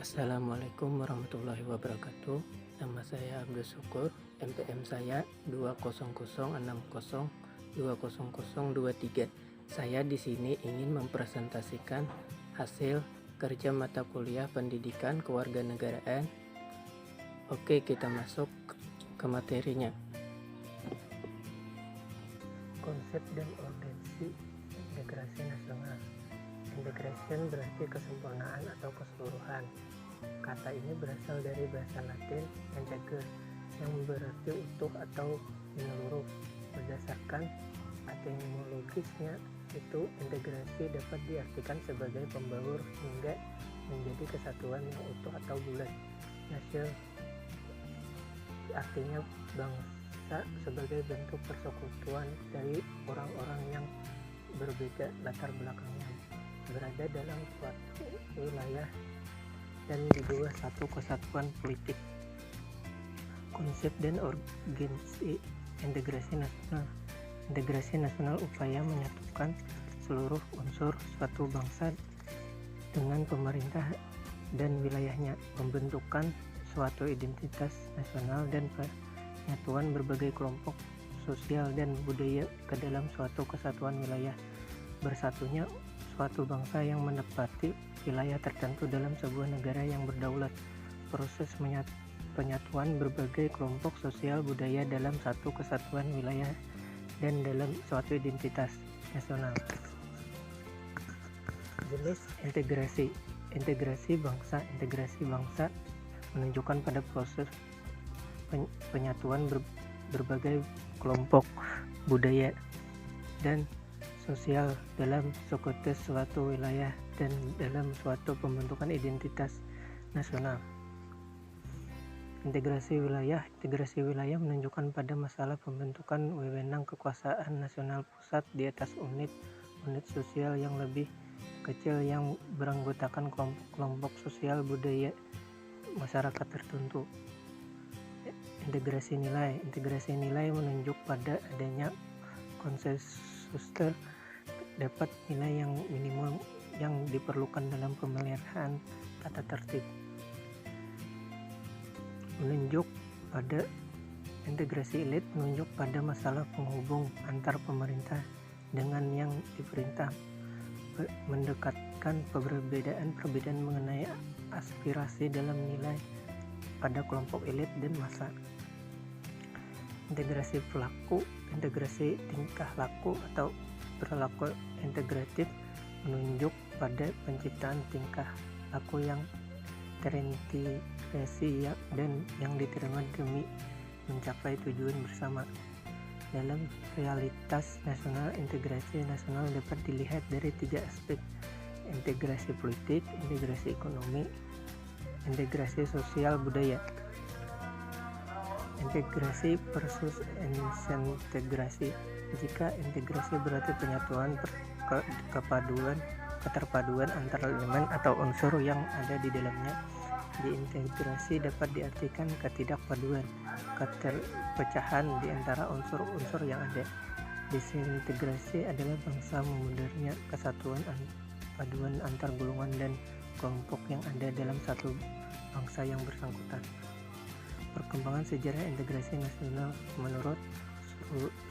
Assalamualaikum warahmatullahi wabarakatuh. Nama saya Abdul Syukur, NPM saya 20060200023. Saya di sini ingin mempresentasikan hasil kerja mata kuliah pendidikan kewarganegaraan. Oke, kita masuk ke materinya. Konsep dan urgensi integrasi nasional. Integration berarti kesempurnaan atau keseluruhan. Kata ini berasal dari bahasa Latin integer yang berarti utuh atau menyeluruh. Berdasarkan etimologisnya itu, integrasi dapat diartikan sebagai pembaur hingga menjadi kesatuan yang utuh atau bulat. Nasional artinya bangsa sebagai bentuk persekutuan dari orang-orang yang berbeda latar belakangnya, berada dalam suatu wilayah dan di bawah satu kesatuan politik. Konsep dan urgensi integrasi nasional. Integrasi nasional upaya menyatukan seluruh unsur suatu bangsa dengan pemerintah dan wilayahnya, pembentukan suatu identitas nasional dan penyatuan berbagai kelompok sosial dan budaya ke dalam suatu kesatuan wilayah. Bersatunya suatu bangsa yang menempati wilayah tertentu dalam sebuah negara yang berdaulat. Proses penyatuan berbagai kelompok sosial budaya dalam satu kesatuan wilayah dan dalam suatu identitas nasional. Jenis integrasi. Integrasi bangsa menunjukkan pada proses penyatuan berbagai kelompok budaya dan sosial dalam suatu wilayah dan dalam suatu pembentukan identitas nasional. Integrasi wilayah menunjukkan pada masalah pembentukan wewenang kekuasaan nasional pusat di atas unit sosial yang lebih kecil yang beranggotakan kelompok sosial budaya masyarakat tertentu. Integrasi nilai menunjuk pada adanya konsensus dapat nilai yang minimum yang diperlukan dalam pemeliharaan tata tertib. Menunjuk pada integrasi elit menunjuk pada masalah penghubung antar pemerintah dengan yang diperintah, mendekatkan perbedaan mengenai aspirasi dalam nilai pada kelompok elit dan massa. Integrasi tingkah laku atau perilaku integratif menunjuk pada penciptaan tingkah laku yang terintegrasi dan yang diterima demi mencapai tujuan bersama. Dalam realitas nasional, integrasi nasional dapat dilihat dari 3 aspek: integrasi politik, integrasi ekonomi, integrasi sosial budaya. Integrasi versus disintegrasi. Jika integrasi berarti penyatuan, keterpaduan antara elemen atau unsur yang ada di dalamnya. Diintegrasi dapat diartikan ketidakpaduan, keterpecahan di antara unsur-unsur yang ada. Disintegrasi adalah bangsa memundurnya kesatuan paduan antar golongan dan kelompok yang ada dalam satu bangsa yang bersangkutan. Perkembangan sejarah integrasi nasional menurut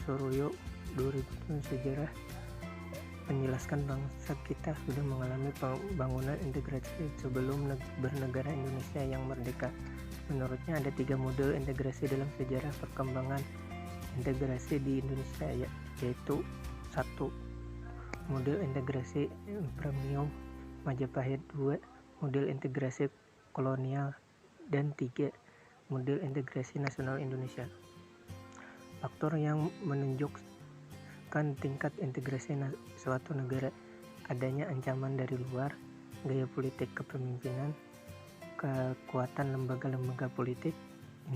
Suroyo 2000, sejarah menjelaskan bangsa kita sudah mengalami pembangunan integrasi sebelum bernegara Indonesia yang merdeka. Menurutnya ada 3 model integrasi dalam sejarah perkembangan integrasi di Indonesia, yaitu 1. Model integrasi premium Majapahit, 2. Model integrasi kolonial, dan 3. Model integrasi nasional Indonesia. Faktor yang menunjukkan tingkat integrasi suatu negara: adanya ancaman dari luar, gaya politik kepemimpinan, kekuatan lembaga-lembaga politik,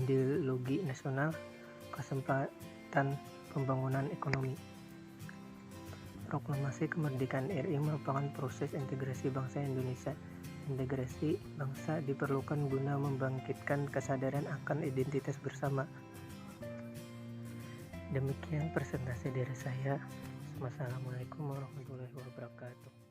ideologi nasional, kesempatan pembangunan ekonomi. Proklamasi Kemerdekaan RI merupakan proses integrasi bangsa Indonesia. Integrasi bangsa diperlukan guna membangkitkan kesadaran akan identitas bersama. Demikian presentasi dari saya. Wassalamualaikum warahmatullahi wabarakatuh.